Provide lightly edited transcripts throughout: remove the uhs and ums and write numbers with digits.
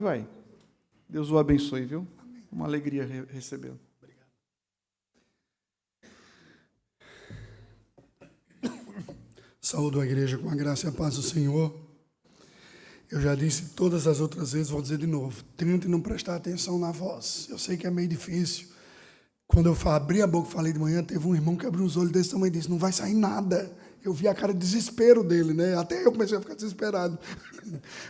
Vai. Deus o abençoe, viu? Uma alegria recebê-lo. Obrigado. Saúdo a igreja com a graça e a paz do Senhor. Eu já disse todas as outras vezes, vou dizer de novo, tente não prestar atenção na voz. Eu sei que é meio difícil. Quando eu abri a boca e falei de manhã, teve um irmão que abriu os olhos desse tamanho e disse, não vai sair nada. Eu vi a cara de desespero dele, né? Até eu comecei a ficar desesperado.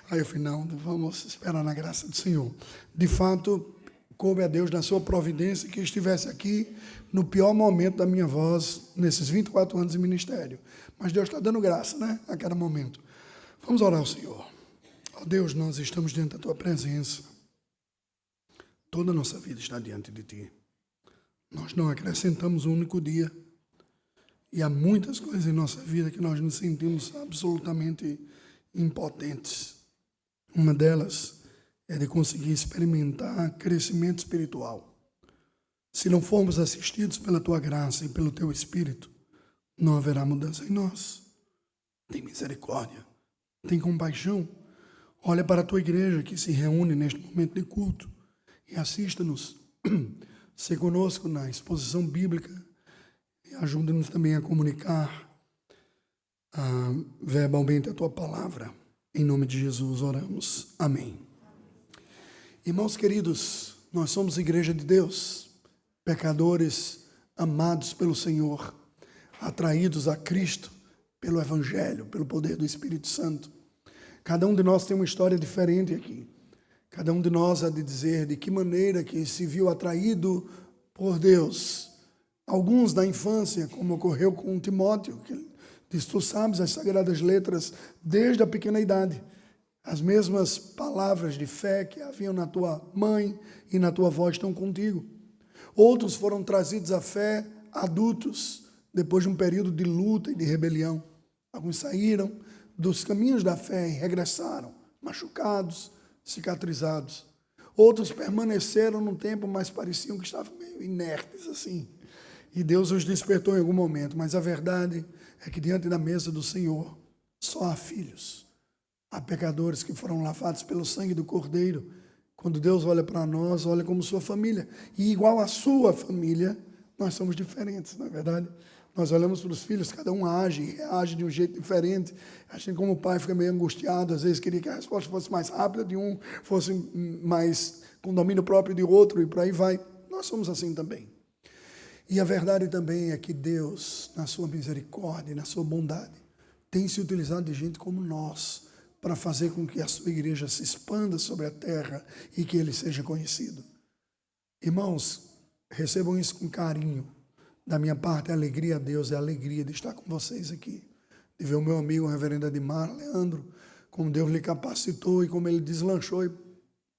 Aí eu falei, não, vamos esperar na graça do Senhor. De fato, coube a Deus, na sua providência, que eu estivesse aqui no pior momento da minha voz, nesses 24 anos de ministério. Mas Deus está dando graça, né? A cada momento. Vamos orar ao Senhor. Ó Deus, nós estamos diante da Tua presença. Toda a nossa vida está diante de Ti. Nós não acrescentamos um único dia. E há muitas coisas em nossa vida que nós nos sentimos absolutamente impotentes. Uma delas é de conseguir experimentar crescimento espiritual. Se não formos assistidos pela Tua graça e pelo Teu Espírito, não haverá mudança em nós. Tem misericórdia, tem compaixão. Olha para a Tua igreja que se reúne neste momento de culto e assista-nos. Se conosco na exposição bíblica e ajuda-nos também a comunicar verbalmente a Tua palavra. Em nome de Jesus oramos. Amém. Irmãos queridos, nós somos igreja de Deus, pecadores amados pelo Senhor, atraídos a Cristo pelo Evangelho, pelo poder do Espírito Santo. Cada um de nós tem uma história diferente aqui. Cada um de nós há de dizer de que maneira que se viu atraído por Deus. Alguns da infância, como ocorreu com Timóteo, que diz, tu sabes as sagradas letras desde a pequena idade. As mesmas palavras de fé que haviam na tua mãe e na tua avó estão contigo. Outros foram trazidos à fé adultos, depois de um período de luta e de rebelião. Alguns saíram dos caminhos da fé e regressaram, machucados, cicatrizados. Outros permaneceram num tempo, mas pareciam que estavam meio inertes assim. E Deus os despertou em algum momento. Mas a verdade é que diante da mesa do Senhor só há filhos. Há pecadores que foram lavados pelo sangue do Cordeiro. Quando Deus olha para nós, olha como sua família. E igual à sua família, nós somos diferentes, não é verdade? Nós olhamos para os filhos, cada um age, reage de um jeito diferente. A gente, como pai, fica meio angustiado, às vezes queria que a resposta fosse mais rápida de um, fosse mais com domínio próprio de outro, e por aí vai. Nós somos assim também. E a verdade também é que Deus, na sua misericórdia e na sua bondade, tem se utilizado de gente como nós, para fazer com que a sua igreja se expanda sobre a terra e que ele seja conhecido. Irmãos, recebam isso com carinho. Da minha parte, a alegria a Deus é a alegria de estar com vocês aqui. De ver o meu amigo, o reverendo Adimar, Leandro, como Deus lhe capacitou e como ele deslanchou e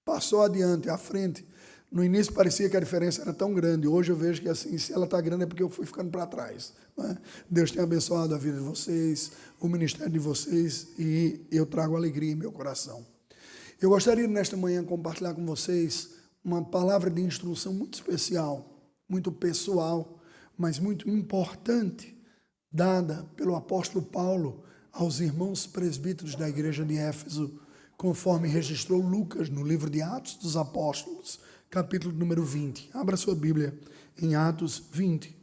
passou adiante, à frente. No início parecia que a diferença era tão grande. Hoje eu vejo que assim, se ela está grande é porque eu fui ficando para trás. Não é? Deus tem abençoado a vida de vocês, o ministério de vocês, e eu trago alegria em meu coração. Eu gostaria nesta manhã compartilhar com vocês uma palavra de instrução muito especial, muito pessoal, mas muito importante, dada pelo apóstolo Paulo aos irmãos presbíteros da igreja de Éfeso, conforme registrou Lucas no livro de Atos dos Apóstolos, capítulo número 20. Abra sua Bíblia em Atos 20.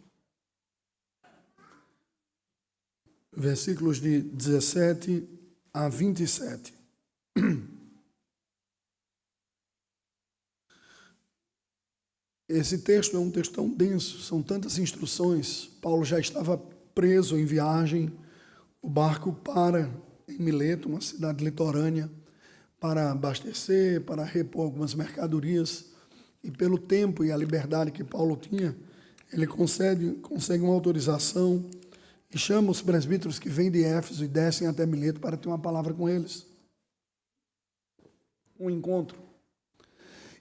Versículos de 17 a 27. Esse texto é um texto tão denso, são tantas instruções. Paulo já estava preso em viagem. O barco para em Mileto, uma cidade litorânea, para abastecer, para repor algumas mercadorias. E pelo tempo e a liberdade que Paulo tinha, ele consegue uma autorização e chama os presbíteros que vêm de Éfeso e descem até Mileto para ter uma palavra com eles. Um encontro.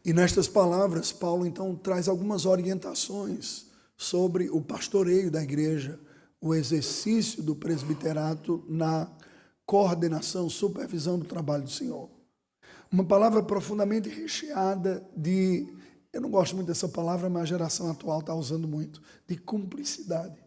E nestas palavras, Paulo então traz algumas orientações sobre o pastoreio da igreja, o exercício do presbiterato na coordenação, supervisão do trabalho do Senhor. Uma palavra profundamente recheada de, eu não gosto muito dessa palavra, mas a geração atual está usando muito, de cumplicidade.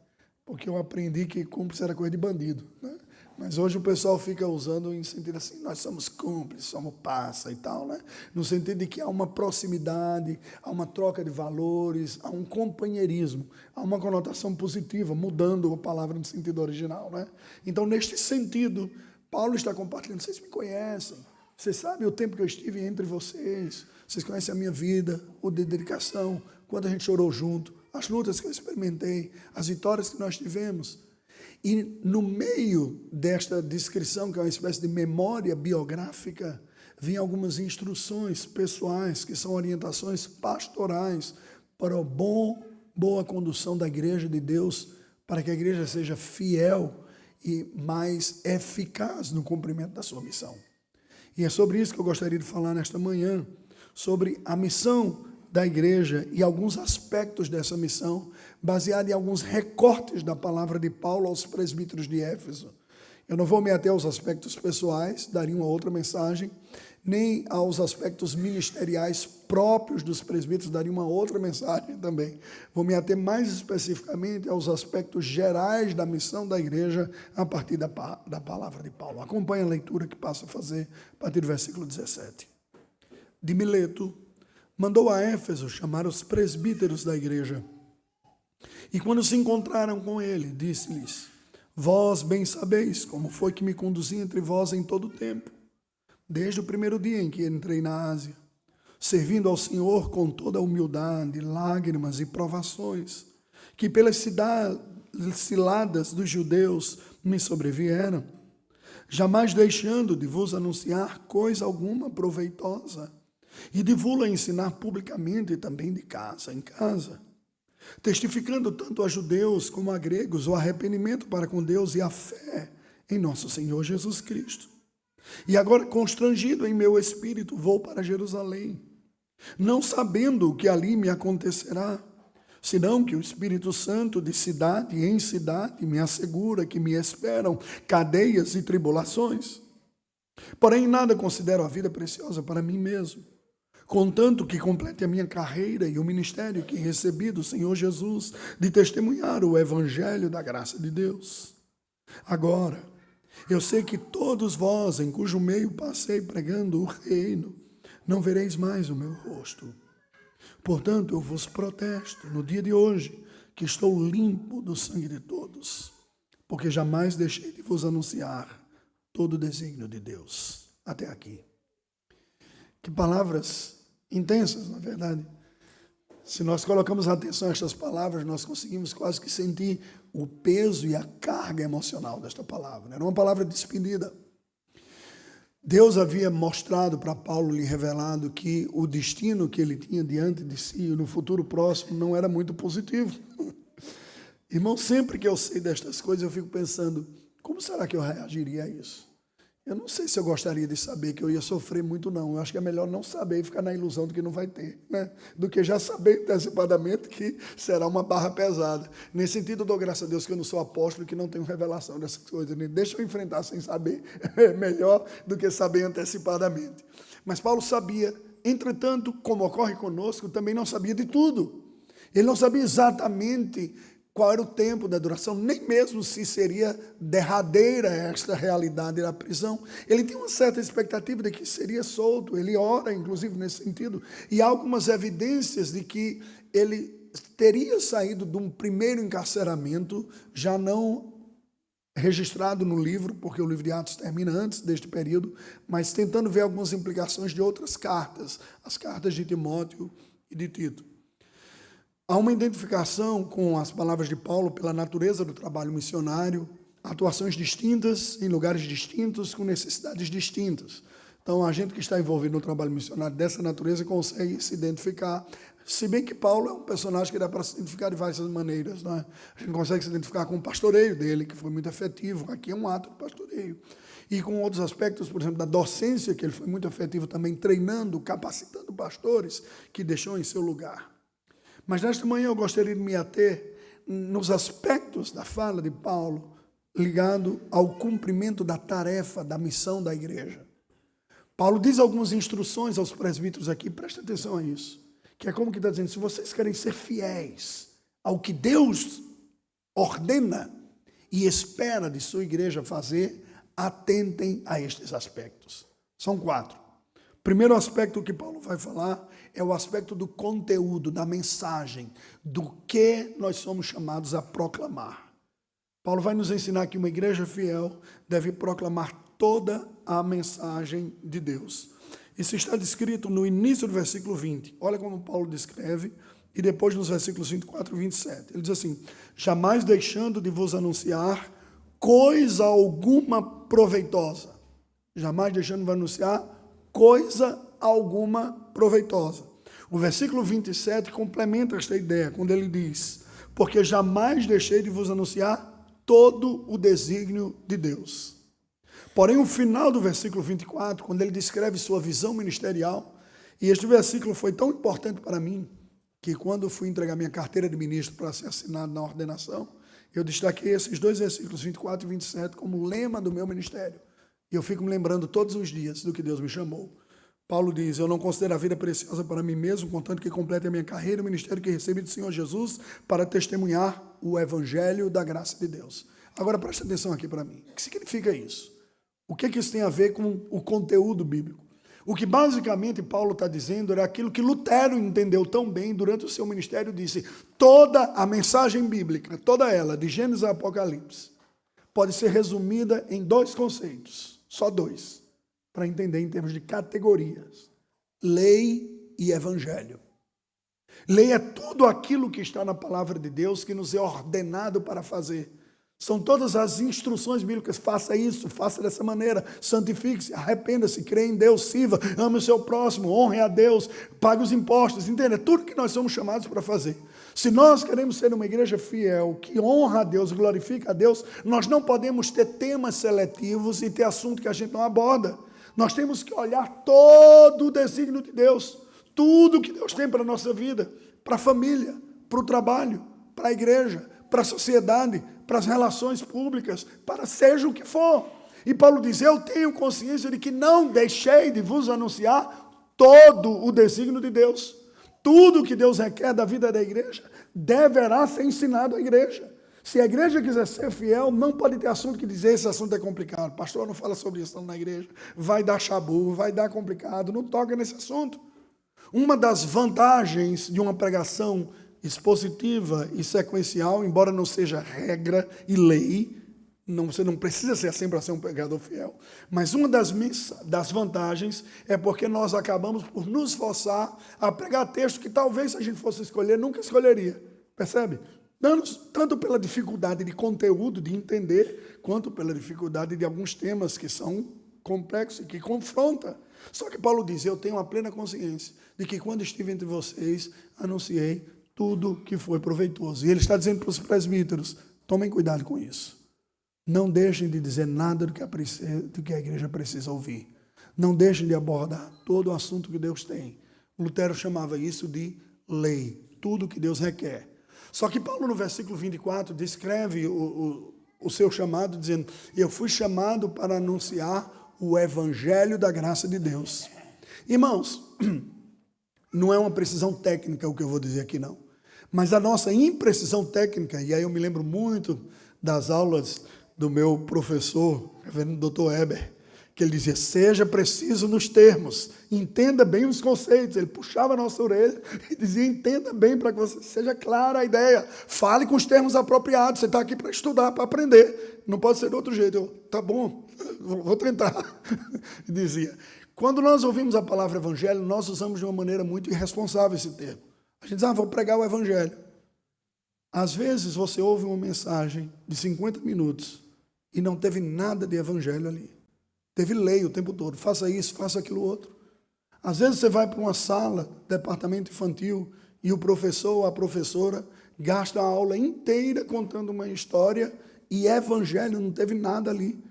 Porque eu aprendi que cúmplice era coisa de bandido, né? Mas hoje o pessoal fica usando em sentido assim, nós somos cúmplices, somos passa e tal, né? No sentido de que há uma proximidade, há uma troca de valores, há um companheirismo, há uma conotação positiva, mudando a palavra no sentido original, né? Então, neste sentido, Paulo está compartilhando, vocês me conhecem, vocês sabem o tempo que eu estive entre vocês, vocês conhecem a minha vida, o de dedicação, quando a gente chorou junto, as lutas que eu experimentei, as vitórias que nós tivemos. E no meio desta descrição, que é uma espécie de memória biográfica, vinham algumas instruções pessoais, que são orientações pastorais para a boa condução da igreja de Deus, para que a igreja seja fiel e mais eficaz no cumprimento da sua missão. E é sobre isso que eu gostaria de falar nesta manhã, sobre a missão da igreja e alguns aspectos dessa missão, baseado em alguns recortes da palavra de Paulo aos presbíteros de Éfeso. Eu não vou me ater aos aspectos pessoais, daria uma outra mensagem, nem aos aspectos ministeriais próprios dos presbíteros, daria uma outra mensagem também. Vou me ater mais especificamente aos aspectos gerais da missão da igreja a partir da palavra de Paulo. Acompanhe a leitura que passo a fazer a partir do versículo 17. De Mileto, mandou a Éfeso chamar os presbíteros da igreja. E quando se encontraram com ele, disse-lhes: vós bem sabeis como foi que me conduzi entre vós em todo o tempo, desde o primeiro dia em que entrei na Ásia, servindo ao Senhor com toda a humildade, lágrimas e provações, que pelas ciladas dos judeus me sobrevieram, jamais deixando de vos anunciar coisa alguma proveitosa, e de vos ensinar publicamente e também de casa em casa, testificando tanto a judeus como a gregos o arrependimento para com Deus e a fé em nosso Senhor Jesus Cristo. E agora, constrangido em meu espírito, vou para Jerusalém, não sabendo o que ali me acontecerá, senão que o Espírito Santo de cidade em cidade me assegura que me esperam cadeias e tribulações. Porém, nada considero a vida preciosa para mim mesmo, contanto que complete a minha carreira e o ministério que recebi do Senhor Jesus, de testemunhar o evangelho da graça de Deus. Agora, eu sei que todos vós, em cujo meio passei pregando o reino, não vereis mais o meu rosto. Portanto, eu vos protesto no dia de hoje, que estou limpo do sangue de todos, porque jamais deixei de vos anunciar todo o desígnio de Deus. Até aqui. Que palavras intensas, na verdade. Se nós colocamos atenção a estas palavras, nós conseguimos quase que sentir o peso e a carga emocional desta palavra. Era uma palavra despedida. Deus havia mostrado para Paulo, lhe revelado que o destino que ele tinha diante de si, no futuro próximo, não era muito positivo. Irmão, sempre que eu sei destas coisas, eu fico pensando, como será que eu reagiria a isso? Eu não sei se eu gostaria de saber que eu ia sofrer muito, não. Eu acho que é melhor não saber e ficar na ilusão do que não vai ter, né? Do que já saber antecipadamente que será uma barra pesada. Nesse sentido, eu dou graças a Deus que eu não sou apóstolo e que não tenho revelação dessas coisas. Deixa eu enfrentar sem saber. É melhor do que saber antecipadamente. Mas Paulo sabia, entretanto, como ocorre conosco, também não sabia de tudo. Ele não sabia exatamente qual era o tempo da duração, nem mesmo se seria derradeira esta realidade da prisão. Ele tinha uma certa expectativa de que seria solto, ele ora, inclusive, nesse sentido, e há algumas evidências de que ele teria saído de um primeiro encarceramento, já não registrado no livro, porque o livro de Atos termina antes deste período, mas tentando ver algumas implicações de outras cartas, as cartas de Timóteo e de Tito. Há uma identificação com as palavras de Paulo pela natureza do trabalho missionário, atuações distintas, em lugares distintos, com necessidades distintas. Então, a gente que está envolvido no trabalho missionário dessa natureza consegue se identificar, se bem que Paulo é um personagem que dá para se identificar de várias maneiras, não é? A gente consegue se identificar com o pastoreio dele, que foi muito efetivo, aqui é um ato de pastoreio. E com outros aspectos, por exemplo, da docência, que ele foi muito efetivo também, treinando, capacitando pastores, que deixou em seu lugar. Mas nesta manhã eu gostaria de me ater nos aspectos da fala de Paulo ligado ao cumprimento da tarefa, da missão da igreja. Paulo diz algumas instruções aos presbíteros aqui, presta atenção a isso, que é como que está dizendo, se vocês querem ser fiéis ao que Deus ordena e espera de sua igreja fazer, atentem a estes aspectos. São 4. O primeiro aspecto que Paulo vai falar é o aspecto do conteúdo, da mensagem, do que nós somos chamados a proclamar. Paulo vai nos ensinar que uma igreja fiel deve proclamar toda a mensagem de Deus. Isso está descrito no início do versículo 20. Olha como Paulo descreve, e depois nos versículos 24 e 27. Ele diz assim: jamais deixando de vos anunciar coisa alguma proveitosa. Jamais deixando de vos anunciar coisa alguma proveitosa. O versículo 27 complementa esta ideia, quando ele diz: porque jamais deixei de vos anunciar todo o desígnio de Deus. Porém, o final do versículo 24, quando ele descreve sua visão ministerial, e este versículo foi tão importante para mim, que quando fui entregar minha carteira de ministro para ser assinado na ordenação, eu destaquei esses 2 versículos, 24 e 27, como lema do meu ministério. E eu fico me lembrando todos os dias do que Deus me chamou. Paulo diz: eu não considero a vida preciosa para mim mesmo, contanto que complete a minha carreira e o ministério que recebi do Senhor Jesus para testemunhar o evangelho da graça de Deus. Agora preste atenção aqui para mim. O que significa isso? O que isso tem a ver com o conteúdo bíblico? O que basicamente Paulo está dizendo era aquilo que Lutero entendeu tão bem durante o seu ministério. Disse: toda a mensagem bíblica, toda ela, de Gênesis a Apocalipse, pode ser resumida em 2 conceitos, só 2, para entender em termos de categorias: lei e evangelho. Lei é tudo aquilo que está na palavra de Deus, que nos é ordenado para fazer. São todas as instruções bíblicas: faça isso, faça dessa maneira, santifique-se, arrependa-se, crê em Deus, sirva, ame o seu próximo, honre a Deus, pague os impostos, entende? É tudo que nós somos chamados para fazer. Se nós queremos ser uma igreja fiel, que honra a Deus, glorifica a Deus, nós não podemos ter temas seletivos e ter assunto que a gente não aborda. Nós temos que olhar todo o desígnio de Deus, tudo que Deus tem para a nossa vida, para a família, para o trabalho, para a igreja, para a sociedade, para as relações públicas, para seja o que for. E Paulo diz: eu tenho consciência de que não deixei de vos anunciar todo o desígnio de Deus. Tudo que Deus requer da vida da igreja deverá ser ensinado à igreja. Se a igreja quiser ser fiel, não pode ter assunto que dizer: esse assunto é complicado, pastor, não fala sobre isso na igreja, vai dar chabu, vai dar complicado, não toca nesse assunto. Uma das vantagens de uma pregação expositiva e sequencial, embora não seja regra e lei, você não precisa ser assim para ser um pregador fiel, mas uma das vantagens é porque nós acabamos por nos forçar a pregar texto que talvez, se a gente fosse escolher, nunca escolheria, percebe? Tanto pela dificuldade de conteúdo, de entender, quanto pela dificuldade de alguns temas que são complexos e que confrontam. Só que Paulo diz: eu tenho a plena consciência de que quando estive entre vocês, anunciei tudo que foi proveitoso. E ele está dizendo para os presbíteros: tomem cuidado com isso. Não deixem de dizer nada do que a igreja precisa ouvir. Não deixem de abordar todo o assunto que Deus tem. Lutero chamava isso de lei, tudo que Deus requer. Só que Paulo, no versículo 24, descreve o seu chamado, dizendo: eu fui chamado para anunciar o evangelho da graça de Deus. Irmãos, não é uma precisão técnica o que eu vou dizer aqui, não. Mas a nossa imprecisão técnica, e aí eu me lembro muito das aulas do meu professor, reverendo Dr. Eber, que ele dizia: seja preciso nos termos, entenda bem os conceitos. Ele puxava a nossa orelha e dizia: entenda bem, para que você seja clara a ideia, fale com os termos apropriados, você está aqui para estudar, para aprender, não pode ser de outro jeito. Eu: tá bom, vou tentar. Dizia. Quando nós ouvimos a palavra evangelho, nós usamos de uma maneira muito irresponsável esse termo. A gente diz: vou pregar o evangelho. Às vezes você ouve uma mensagem de 50 minutos e não teve nada de evangelho ali. Teve lei o tempo todo: faça isso, faça aquilo outro. Às vezes você vai para uma sala, departamento infantil, e o professor ou a professora gasta a aula inteira contando uma história e evangelho não teve nada ali.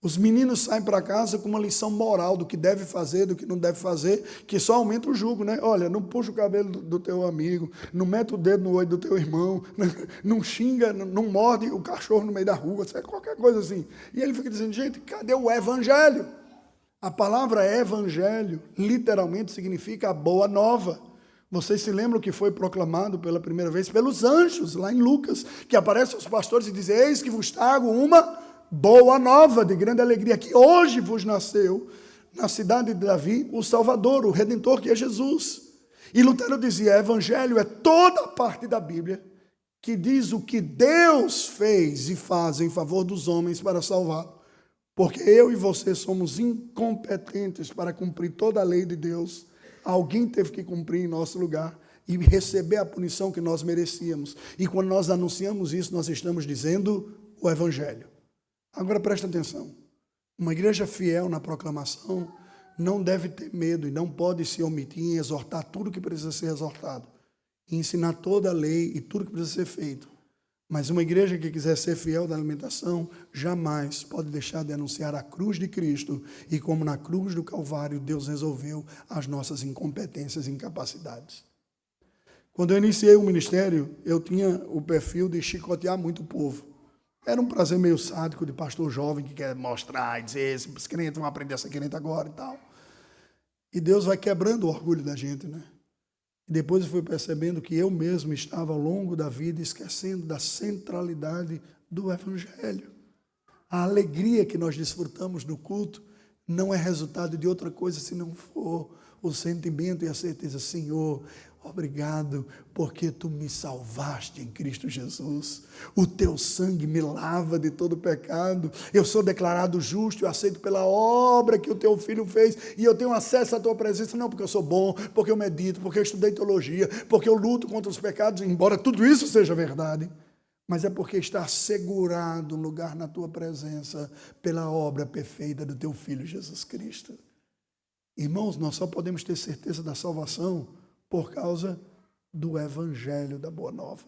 Os meninos saem para casa com uma lição moral do que deve fazer, do que não deve fazer, que só aumenta o jugo, né? Olha, não puxa o cabelo do teu amigo, não mete o dedo no olho do teu irmão, não xinga, não morde o cachorro no meio da rua, qualquer coisa assim. E ele fica dizendo: gente, cadê o evangelho? A palavra evangelho literalmente significa a boa nova. Vocês se lembram que foi proclamado pela primeira vez pelos anjos, lá em Lucas, que aparecem aos pastores e dizem: eis que vos trago uma boa nova de grande alegria, que hoje vos nasceu na cidade de Davi o Salvador, o Redentor, que é Jesus. E Lutero dizia, evangelho é toda a parte da Bíblia que diz o que Deus fez e faz em favor dos homens para salvá-los. Porque eu e você somos incompetentes para cumprir toda a lei de Deus. Alguém teve que cumprir em nosso lugar e receber a punição que nós merecíamos. E quando nós anunciamos isso, nós estamos dizendo o evangelho. Agora presta atenção. Uma igreja fiel na proclamação não deve ter medo e não pode se omitir em exortar tudo que precisa ser exortado, e ensinar toda a lei e tudo que precisa ser feito. Mas uma igreja que quiser ser fiel da alimentação, jamais pode deixar de anunciar a cruz de Cristo e como na cruz do Calvário Deus resolveu as nossas incompetências e incapacidades. Quando eu iniciei o ministério, eu tinha o perfil de chicotear muito o povo. Era um prazer meio sádico de pastor jovem que quer mostrar e dizer, esses crentes vão aprender essa crente agora e tal. E Deus vai quebrando o orgulho da gente, né? E depois eu fui percebendo que eu mesmo estava ao longo da vida esquecendo da centralidade do evangelho. A alegria que nós desfrutamos no culto não é resultado de outra coisa se não for o sentimento e a certeza, Senhor, obrigado, porque Tu me salvaste em Cristo Jesus. O Teu sangue me lava de todo pecado. Eu sou declarado justo e aceito pela obra que o Teu Filho fez. E eu tenho acesso à Tua presença, não porque eu sou bom, porque eu medito, porque eu estudei teologia, porque eu luto contra os pecados, embora tudo isso seja verdade. Mas é porque está assegurado um lugar na Tua presença pela obra perfeita do Teu Filho Jesus Cristo. Irmãos, nós só podemos ter certeza da salvação por causa do evangelho da Boa Nova.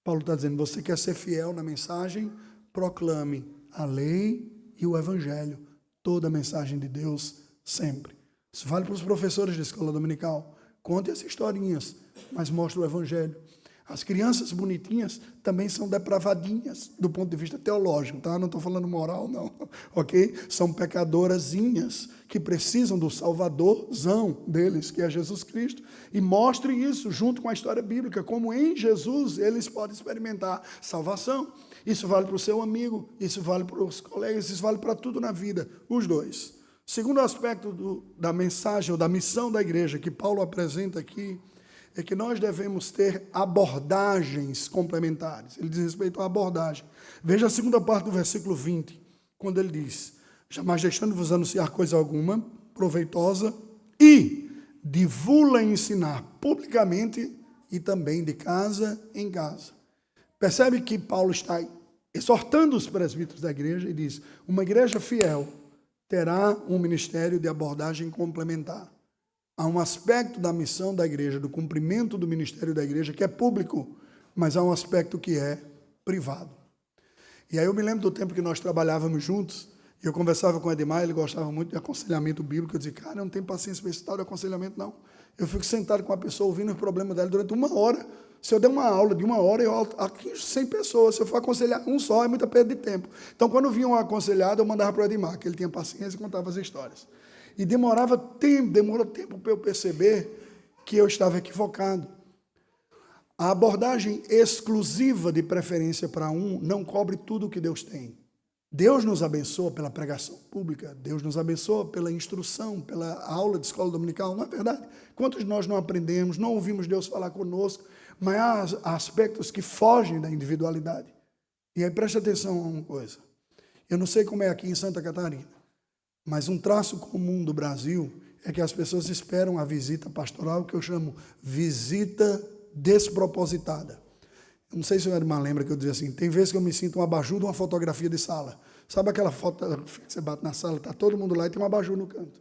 Paulo está dizendo, você quer ser fiel na mensagem? Proclame a lei e o evangelho. Toda a mensagem de Deus, sempre. Isso vale para os professores da escola dominical. Conte as historinhas, mas mostre o evangelho. As crianças bonitinhas também são depravadinhas do ponto de vista teológico, tá? Não estou falando moral, não, ok? São pecadorazinhas que precisam do salvadorzão deles, que é Jesus Cristo. E mostre isso junto com a história bíblica, como em Jesus eles podem experimentar salvação. Isso vale para o seu amigo, isso vale para os colegas, isso vale para tudo na vida, os dois. Segundo aspecto da mensagem ou da missão da igreja que Paulo apresenta aqui, é que nós devemos ter abordagens complementares. Ele diz respeito à abordagem. Veja a segunda parte do versículo 20, quando ele diz, jamais deixando-vos anunciar coisa alguma, proveitosa, e de vos ensinar publicamente e também de casa em casa. Percebe que Paulo está exortando os presbíteros da igreja e diz, uma igreja fiel terá um ministério de abordagem complementar. Há um aspecto da missão da igreja, do cumprimento do ministério da igreja, que é público, mas há um aspecto que é privado. E aí eu me lembro do tempo que nós trabalhávamos juntos, e eu conversava com o Edmar, ele gostava muito de aconselhamento bíblico, eu dizia, cara, eu não tenho paciência para esse tal de aconselhamento, não. Eu fico sentado com a pessoa, ouvindo os problemas dela durante 1 hora. Se eu der uma aula de 1 hora, eu aqui 100 pessoas, se eu for aconselhar um só, é muita perda de tempo. Então, quando vinha um aconselhado, eu mandava para o Edmar, que ele tinha paciência e contava as histórias. E demorou tempo para eu perceber que eu estava equivocado. A abordagem exclusiva de preferência para um não cobre tudo o que Deus tem. Deus nos abençoa pela pregação pública, Deus nos abençoa pela instrução, pela aula de escola dominical, não é verdade? Quantos de nós não aprendemos, não ouvimos Deus falar conosco, mas há aspectos que fogem da individualidade. E aí preste atenção a uma coisa. Eu não sei como é aqui em Santa Catarina, mas um traço comum do Brasil é que as pessoas esperam a visita pastoral, que eu chamo visita despropositada. Eu não sei se o irmã lembra que eu dizia assim, tem vezes que eu me sinto um abajur de uma fotografia de sala. Sabe aquela fotografia que você bate na sala, está todo mundo lá e tem um abajur no canto.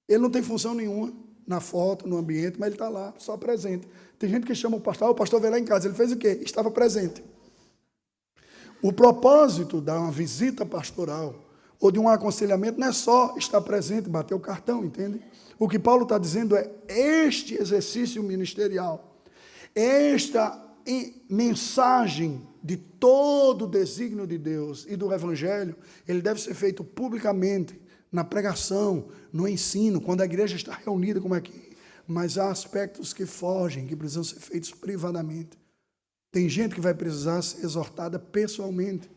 Ele não tem função nenhuma na foto, no ambiente, mas ele está lá, só presente. Tem gente que chama o pastor veio lá em casa, ele fez o quê? Estava presente. O propósito de uma visita pastoral ou de um aconselhamento não é só estar presente, bater o cartão, entende? O que Paulo está dizendo é este exercício ministerial, esta mensagem de todo o desígnio de Deus e do Evangelho, ele deve ser feito publicamente, na pregação, no ensino, quando a igreja está reunida como aqui. Mas há aspectos que fogem, que precisam ser feitos privadamente. Tem gente que vai precisar ser exortada pessoalmente.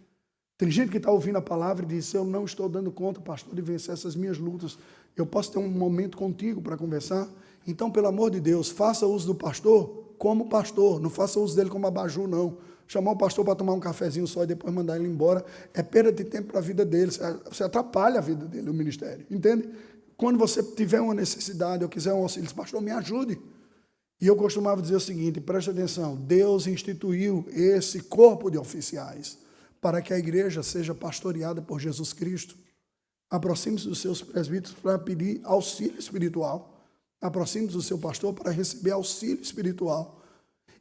Tem gente que está ouvindo a palavra e diz, eu não estou dando conta, pastor, de vencer essas minhas lutas. Eu posso ter um momento contigo para conversar? Então, pelo amor de Deus, faça uso do pastor como pastor, não faça uso dele como abajur, não. Chamar o pastor para tomar um cafezinho só e depois mandar ele embora, é perda de tempo para a vida dele, você atrapalha a vida dele, o ministério, entende? Quando você tiver uma necessidade ou quiser um auxílio, diz, pastor, me ajude. E eu costumava dizer o seguinte, preste atenção, Deus instituiu esse corpo de oficiais para que a igreja seja pastoreada por Jesus Cristo. Aproxime-se dos seus presbíteros para pedir auxílio espiritual. Aproxime-se do seu pastor para receber auxílio espiritual.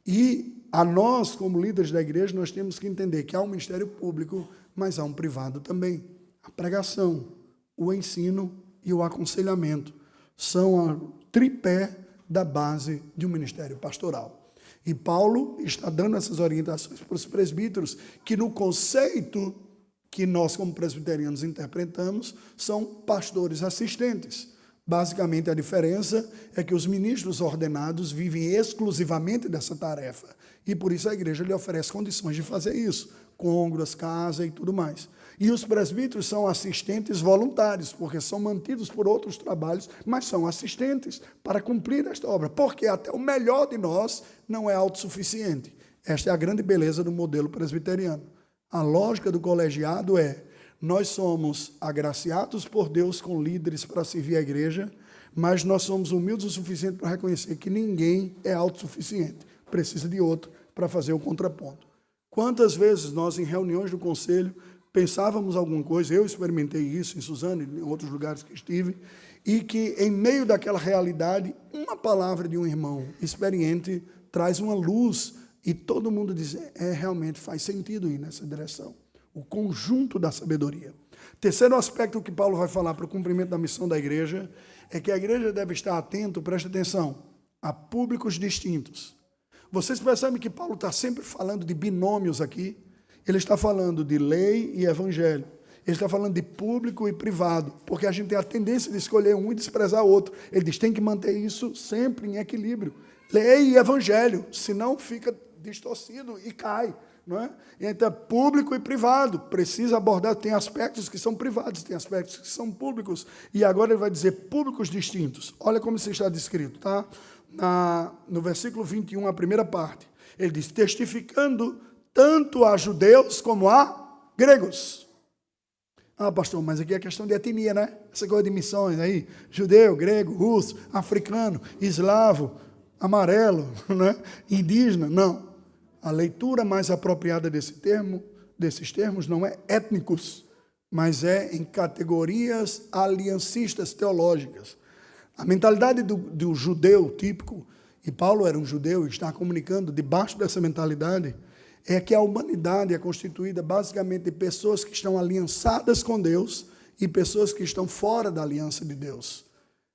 E a nós, como líderes da igreja, nós temos que entender que há um ministério público, mas há um privado também. A pregação, o ensino e o aconselhamento são a tripé da base de um ministério pastoral. E Paulo está dando essas orientações para os presbíteros, que no conceito que nós, como presbiterianos, interpretamos, são pastores assistentes. Basicamente, a diferença é que os ministros ordenados vivem exclusivamente dessa tarefa. E por isso a igreja lhe oferece condições de fazer isso, congros, casa e tudo mais. E os presbíteros são assistentes voluntários, porque são mantidos por outros trabalhos, mas são assistentes para cumprir esta obra, porque até o melhor de nós não é autossuficiente. Esta é a grande beleza do modelo presbiteriano. A lógica do colegiado é, nós somos agraciados por Deus com líderes para servir a igreja, mas nós somos humildes o suficiente para reconhecer que ninguém é autossuficiente, precisa de outro para fazer o contraponto. Quantas vezes nós, em reuniões do conselho, pensávamos alguma coisa, eu experimentei isso em Suzano e em outros lugares que estive, e que em meio daquela realidade, uma palavra de um irmão experiente traz uma luz e todo mundo diz, realmente faz sentido ir nessa direção. O conjunto da sabedoria. Terceiro aspecto que Paulo vai falar para o cumprimento da missão da igreja é que a igreja deve estar atento, preste atenção, a públicos distintos. Vocês percebem que Paulo está sempre falando de binômios aqui? Ele está falando de lei e evangelho. Ele está falando de público e privado, porque a gente tem a tendência de escolher um e desprezar o outro. Ele diz, tem que manter isso sempre em equilíbrio. Lei e evangelho, senão fica distorcido e cai. Não é? Então, público e privado, precisa abordar, tem aspectos que são privados, tem aspectos que são públicos, e agora ele vai dizer públicos distintos. Olha como isso está descrito, tá? No versículo 21, a primeira parte, ele diz, testificando tanto a judeus como a gregos. Ah, pastor, mas aqui é questão de etnia, né? Essa coisa de missões aí, judeu, grego, russo, africano, eslavo, amarelo, né? Indígena, não. A leitura mais apropriada desses termos não é étnicos, mas é em categorias aliancistas teológicas. A mentalidade do judeu típico, e Paulo era um judeu e está comunicando debaixo dessa mentalidade, é que a humanidade é constituída basicamente de pessoas que estão aliançadas com Deus e pessoas que estão fora da aliança de Deus.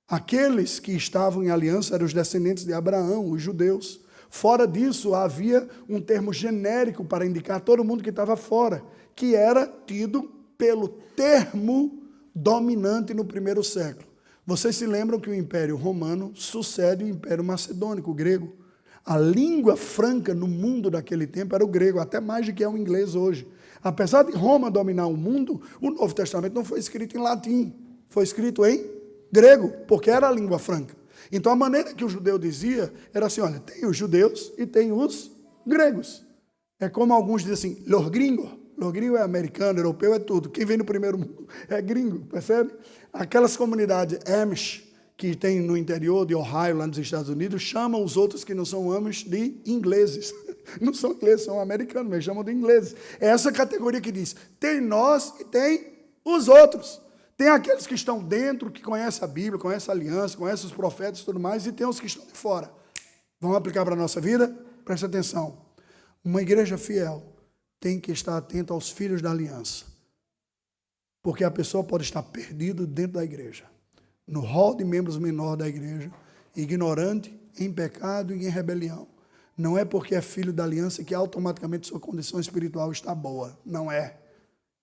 Aqueles que estavam em aliança eram os descendentes de Abraão, os judeus. Fora disso, havia um termo genérico para indicar todo mundo que estava fora, que era tido pelo termo dominante no primeiro século. Vocês se lembram que o Império Romano sucede o Império Macedônico, o grego. A língua franca no mundo daquele tempo era o grego, até mais do que é o inglês hoje. Apesar de Roma dominar o mundo, o Novo Testamento não foi escrito em latim, foi escrito em grego, porque era a língua franca. Então, a maneira que o judeu dizia era assim, olha, tem os judeus e tem os gregos. É como alguns dizem assim, los gringos. Los gringos é americano, europeu é tudo. Quem vem no primeiro mundo é gringo, percebe? Aquelas comunidades Amish, que tem no interior de Ohio, lá nos Estados Unidos, chamam os outros que não são Amish de ingleses. Não são ingleses, são americanos, mas chamam de ingleses. É essa categoria que diz, tem nós e tem os outros. Tem aqueles que estão dentro, que conhecem a Bíblia, conhecem a aliança, conhecem os profetas e tudo mais, e tem os que estão de fora. Vamos aplicar para a nossa vida? Preste atenção. Uma igreja fiel tem que estar atenta aos filhos da aliança. Porque a pessoa pode estar perdida dentro da igreja, no rol de membros menor da igreja, ignorante, em pecado e em rebelião. Não é porque é filho da aliança que automaticamente sua condição espiritual está boa. Não é.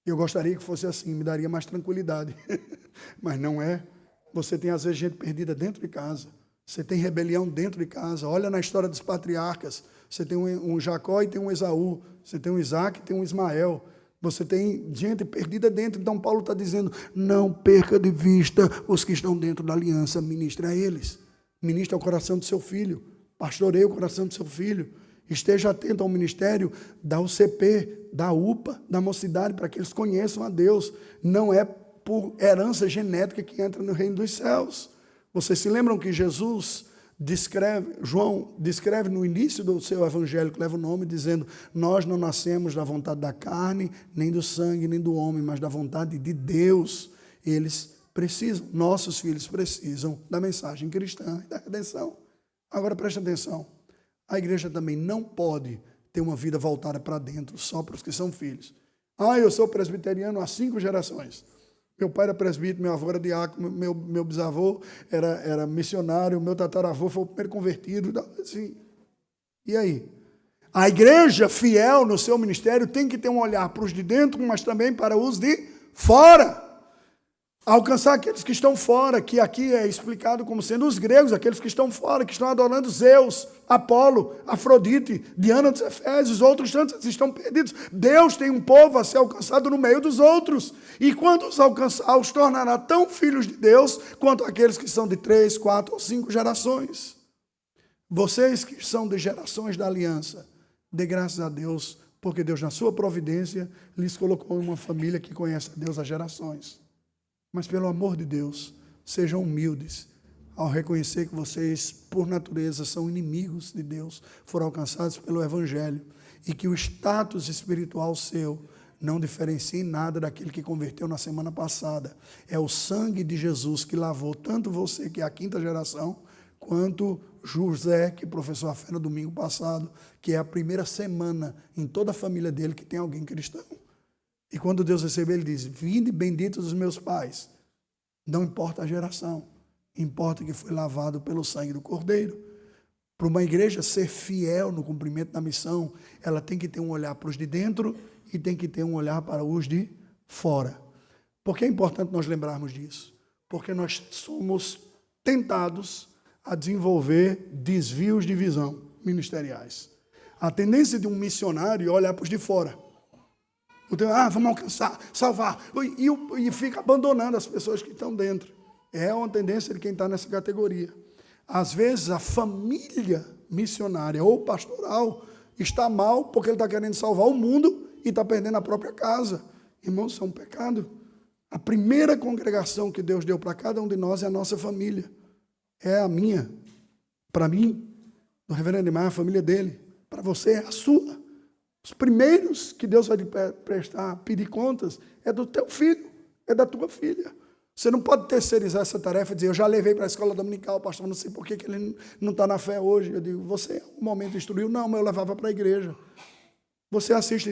Eu gostaria que fosse assim, me daria mais tranquilidade. Mas não é. Você tem, às vezes, gente perdida dentro de casa. Você tem rebelião dentro de casa. Olha na história dos patriarcas. Você tem um Jacó e tem um Esaú. Você tem um Isaac e tem um Ismael. Você tem gente perdida dentro, então Paulo está dizendo, não perca de vista os que estão dentro da aliança, ministre a eles. Ministre ao coração do seu filho, pastoreie o coração do seu filho. Esteja atento ao ministério da UCP, da UPA, da mocidade, para que eles conheçam a Deus. Não é por herança genética que entra no reino dos céus. Vocês se lembram que João descreve no início do seu evangelho, que leva o nome, dizendo, nós não nascemos da vontade da carne, nem do sangue, nem do homem, mas da vontade de Deus. Eles precisam, nossos filhos precisam da mensagem cristã e da redenção. Agora preste atenção, a igreja também não pode ter uma vida voltada para dentro, só para os que são filhos. Eu sou presbiteriano há 5 gerações. Meu pai era presbítero, meu avô era diácono, meu bisavô era missionário, meu tataravô foi o primeiro convertido. Assim. E aí? A igreja fiel no seu ministério tem que ter um olhar para os de dentro, mas também para os de fora. Alcançar aqueles que estão fora, que aqui é explicado como sendo os gregos, aqueles que estão fora, que estão adorando Zeus, Apolo, Afrodite, Diana dos Efésios, outros tantos estão perdidos. Deus tem um povo a ser alcançado no meio dos outros. E quando os alcançar, os tornará tão filhos de Deus, quanto aqueles que são de 3, 4 ou 5 gerações. Vocês que são de gerações da aliança, dê graças a Deus, porque Deus, na sua providência, lhes colocou em uma família que conhece a Deus há gerações. Mas, pelo amor de Deus, sejam humildes ao reconhecer que vocês, por natureza, são inimigos de Deus, foram alcançados pelo Evangelho, e que o status espiritual seu não diferencia em nada daquele que converteu na semana passada. É o sangue de Jesus que lavou tanto você, que é a 5ª geração, quanto José, que professou a fé no domingo passado, que é a primeira semana em toda a família dele que tem alguém cristão. E quando Deus recebeu, ele diz, vinde benditos dos meus pais. Não importa a geração, importa que foi lavado pelo sangue do Cordeiro. Para uma igreja ser fiel no cumprimento da missão, ela tem que ter um olhar para os de dentro e tem que ter um olhar para os de fora. Por que é importante nós lembrarmos disso? Porque nós somos tentados a desenvolver desvios de visão ministeriais. A tendência de um missionário é olhar para os de fora. Vamos alcançar, salvar, e fica abandonando as pessoas que estão dentro. É uma tendência de quem está nessa categoria. Às vezes a família missionária ou pastoral está mal porque ele está querendo salvar o mundo e está perdendo a própria casa. Irmãos, isso é um pecado. A primeira congregação que Deus deu para cada um de nós é a nossa família. É a minha. Para mim, do reverendo Edmar, a família dele. Para você, é a sua. Os primeiros que Deus vai pedir contas é do teu filho, é da tua filha. Você não pode terceirizar essa tarefa e dizer, eu já levei para a escola dominical, pastor, não sei por que ele não está na fé hoje. Eu digo, você em um momento instruiu? Não, mas eu levava para a igreja. Você assiste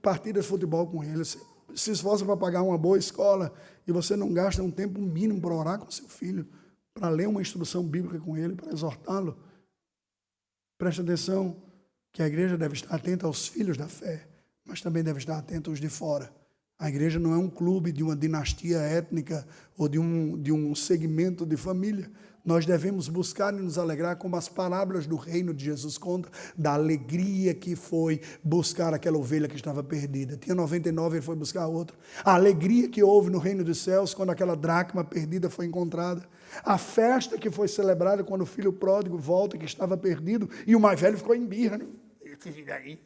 partidas de futebol com ele, você se esforça para pagar uma boa escola e você não gasta um tempo mínimo para orar com seu filho, para ler uma instrução bíblica com ele, para exortá-lo. Preste atenção, que a igreja deve estar atenta aos filhos da fé, mas também deve estar atenta aos de fora. A igreja não é um clube de uma dinastia étnica ou de um segmento de família. Nós devemos buscar e nos alegrar, como as parábolas do reino de Jesus contam, da alegria que foi buscar aquela ovelha que estava perdida. Tinha 99, ele foi buscar outra. A alegria que houve no reino dos céus quando aquela dracma perdida foi encontrada. A festa que foi celebrada quando o filho pródigo volta, que estava perdido, e o mais velho ficou em birra, né?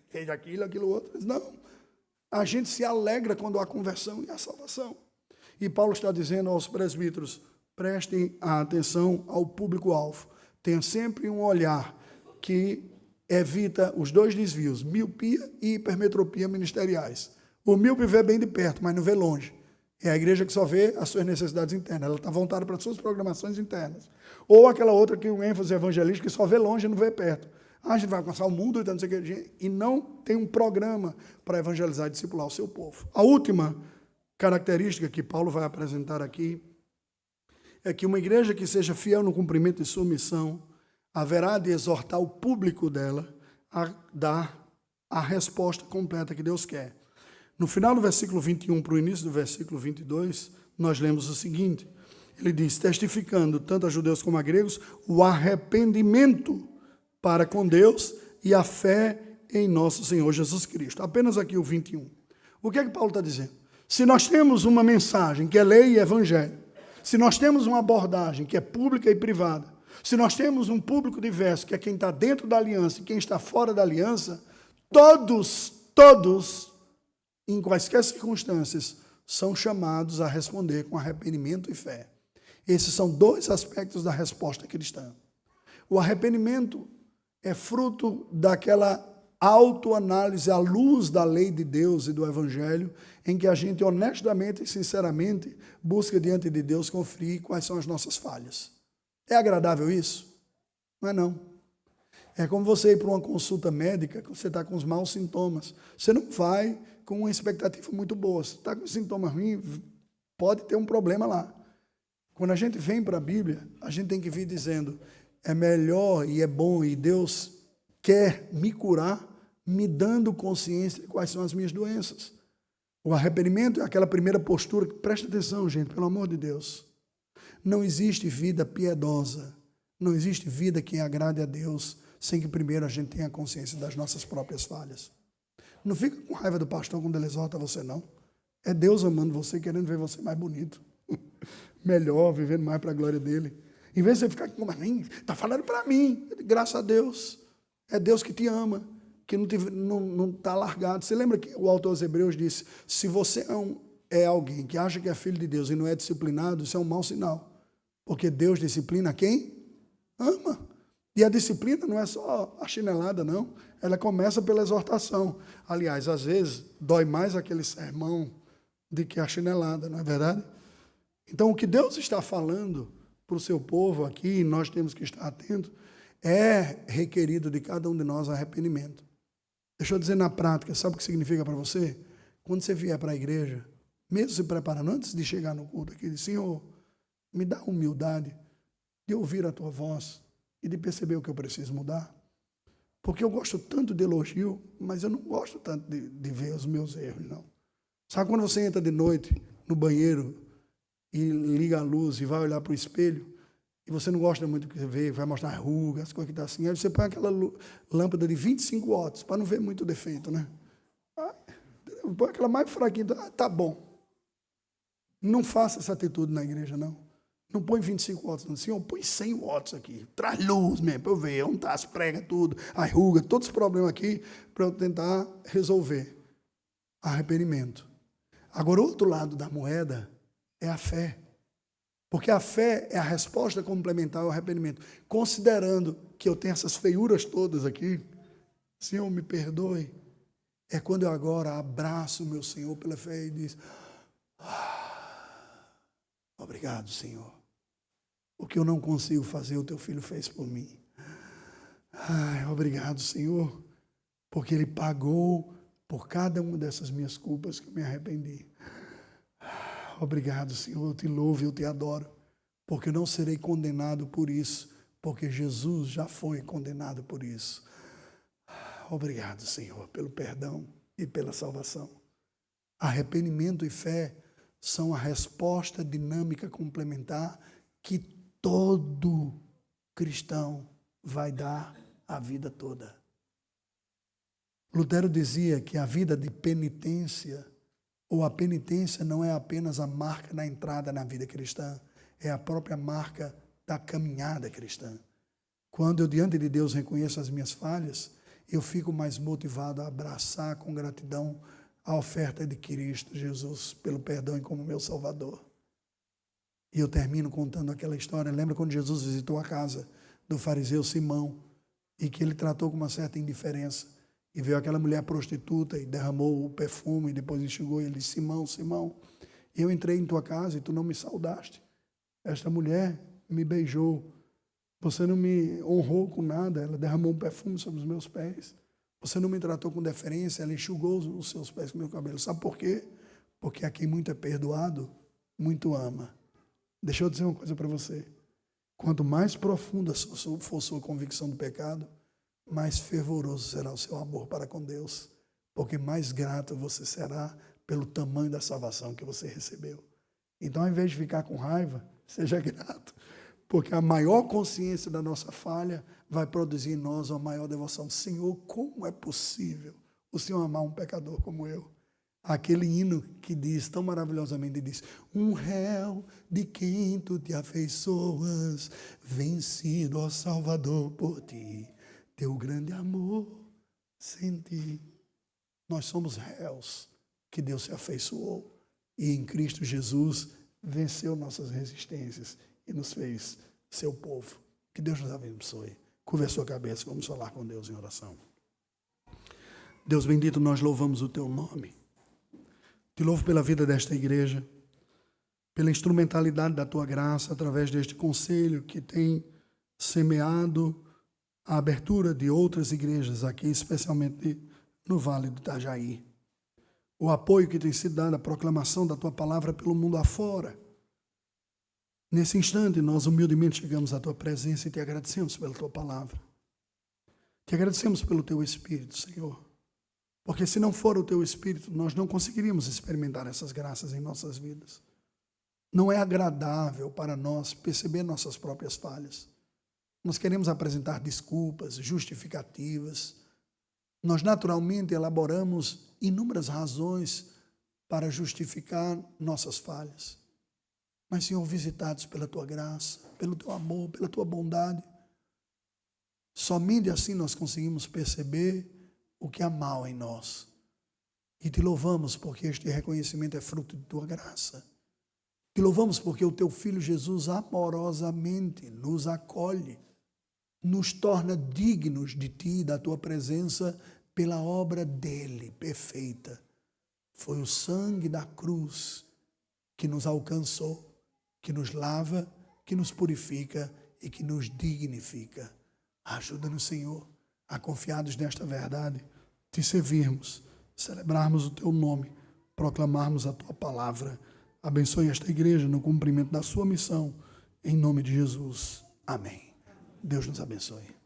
Fez aquilo outro. Não. A gente se alegra quando há conversão e há salvação. E Paulo está dizendo aos presbíteros, prestem atenção ao público-alvo. Tenha sempre um olhar que evita os 2 desvios, miopia e hipermetropia ministeriais. O míope vê bem de perto, mas não vê longe. É a igreja que só vê as suas necessidades internas. Ela está voltada para as suas programações internas. Ou aquela outra que um ênfase evangelístico que só vê longe e não vê perto. A gente vai alcançar o mundo não sei o que, e não tem um programa para evangelizar e discipular o seu povo. A última característica que Paulo vai apresentar aqui é que uma igreja que seja fiel no cumprimento de sua missão haverá de exortar o público dela a dar a resposta completa que Deus quer. No final do versículo 21 para o início do versículo 22, nós lemos o seguinte, ele diz, testificando tanto a judeus como a gregos, o arrependimento para com Deus e a fé em nosso Senhor Jesus Cristo. Apenas aqui o 21. O que é que Paulo está dizendo? Se nós temos uma mensagem que é lei e evangelho, se nós temos uma abordagem que é pública e privada, se nós temos um público diverso, que é quem está dentro da aliança e quem está fora da aliança, todos, em quaisquer circunstâncias, são chamados a responder com arrependimento e fé. Esses são dois aspectos da resposta cristã. O arrependimento é fruto daquela autoanálise à luz da lei de Deus e do Evangelho, em que a gente honestamente e sinceramente busca diante de Deus conferir quais são as nossas falhas. É agradável isso? Não é não. É como você ir para uma consulta médica, que você está com os maus sintomas. Você não vai com uma expectativa muito boa. Se está com sintoma ruim, pode ter um problema lá. Quando a gente vem para a Bíblia, a gente tem que vir dizendo, é melhor e é bom, e Deus quer me curar, me dando consciência de quais são as minhas doenças. O arrependimento é aquela primeira postura, presta atenção, gente, pelo amor de Deus. Não existe vida piedosa, não existe vida que agrade a Deus, sem que primeiro a gente tenha consciência das nossas próprias falhas. Não fica com raiva do pastor quando ele exorta você, não. É Deus amando você, querendo ver você mais bonito. Melhor, vivendo mais para a glória dele. Em vez de você ficar com está falando para mim, graças a Deus. É Deus que te ama, que não está largado. Você lembra que o autor aos Hebreus disse, se você é alguém que acha que é filho de Deus e não é disciplinado, isso é um mau sinal. Porque Deus disciplina quem ama. E a disciplina não é só a chinelada, não. Ela começa pela exortação. Aliás, às vezes, dói mais aquele sermão do que a chinelada, não é verdade? Então, o que Deus está falando para o seu povo aqui, nós temos que estar atentos, é requerido de cada um de nós arrependimento. Deixa eu dizer na prática, sabe o que significa para você? Quando você vier para a igreja, mesmo se preparando, antes de chegar no culto aqui, diz, Senhor, me dá humildade de ouvir a tua voz e de perceber o que eu preciso mudar. Porque eu gosto tanto de elogio, mas eu não gosto tanto de ver os meus erros, não. Sabe quando você entra de noite no banheiro e liga a luz e vai olhar para o espelho, e você não gosta muito do que você vê, vai mostrar rugas, as coisas que estão assim, aí você põe aquela lâmpada de 25 watts, para não ver muito defeito, né? Põe aquela mais fraquinha, tá bom. Não faça essa atitude na igreja, não. Não põe 25 watts, não. Senhor, põe 100 watts aqui. Traz luz mesmo, para eu ver onde está as pregas, tudo, as rugas, todos os problemas aqui, para eu tentar resolver. Arrependimento. Agora, o outro lado da moeda é a fé. Porque a fé é a resposta complementar ao arrependimento. Considerando que eu tenho essas feiuras todas aqui, Senhor, me perdoe. É quando eu agora abraço o meu Senhor pela fé e diz, obrigado, Senhor. O que eu não consigo fazer, o teu filho fez por mim. Obrigado, Senhor, porque ele pagou por cada uma dessas minhas culpas que eu me arrependi. Obrigado, Senhor, eu te louvo e eu te adoro, porque eu não serei condenado por isso, porque Jesus já foi condenado por isso. Obrigado, Senhor, pelo perdão e pela salvação. Arrependimento e fé são a resposta dinâmica complementar que todo cristão vai dar a vida toda. Lutero dizia que a vida de penitência, ou a penitência não é apenas a marca na entrada na vida cristã, é a própria marca da caminhada cristã. Quando eu diante de Deus reconheço as minhas falhas, eu fico mais motivado a abraçar com gratidão a oferta de Cristo Jesus pelo perdão e como meu Salvador. E eu termino contando aquela história. Lembra quando Jesus visitou a casa do fariseu Simão e que ele tratou com uma certa indiferença e veio aquela mulher prostituta e derramou o perfume e depois enxugou e ele disse, Simão, Simão, eu entrei em tua casa e tu não me saudaste. Esta mulher me beijou. Você não me honrou com nada. Ela derramou um perfume sobre os meus pés. Você não me tratou com deferência. Ela enxugou os seus pés com o meu cabelo. Sabe por quê? Porque a quem muito é perdoado, muito ama. Deixa eu dizer uma coisa para você. Quanto mais profunda for sua convicção do pecado, mais fervoroso será o seu amor para com Deus. Porque mais grato você será pelo tamanho da salvação que você recebeu. Então, ao invés de ficar com raiva, seja grato. Porque a maior consciência da nossa falha vai produzir em nós uma maior devoção. Senhor, como é possível o Senhor amar um pecador como eu? aquele hino que diz tão maravilhosamente, diz: um réu de quem tu te afeiçoas, vencido, ó Salvador, por ti, teu grande amor senti. Nós somos réus que Deus se afeiçoou e em Cristo Jesus venceu nossas resistências e nos fez seu povo. Que Deus nos abençoe. Curva a sua cabeça, vamos falar com Deus em oração. Deus bendito, nós louvamos o teu nome. Te louvo pela vida desta igreja, pela instrumentalidade da tua graça através deste conselho que tem semeado a abertura de outras igrejas aqui, especialmente no Vale do Itajaí. O apoio que tem sido dado à proclamação da tua palavra pelo mundo afora. Nesse instante, nós humildemente chegamos à tua presença e te agradecemos pela tua palavra. Te agradecemos pelo teu Espírito, Senhor. Porque se não for o teu Espírito, nós não conseguiríamos experimentar essas graças em nossas vidas. Não é agradável para nós perceber nossas próprias falhas. Nós queremos apresentar desculpas, justificativas. Nós naturalmente elaboramos inúmeras razões para justificar nossas falhas. Mas, Senhor, visitados pela tua graça, pelo teu amor, pela tua bondade, somente assim nós conseguimos perceber o que há mal em nós. E te louvamos porque este reconhecimento é fruto de tua graça. Te louvamos porque o teu Filho Jesus amorosamente nos acolhe, nos torna dignos de ti, da tua presença, pela obra dele perfeita. Foi o sangue da cruz que nos alcançou, que nos lava, que nos purifica e que nos dignifica. Ajuda-nos, Senhor, a confiados nesta verdade, te servirmos, celebrarmos o teu nome, proclamarmos a tua palavra. Abençoe esta igreja no cumprimento da sua missão, em nome de Jesus. Amém. Deus nos abençoe.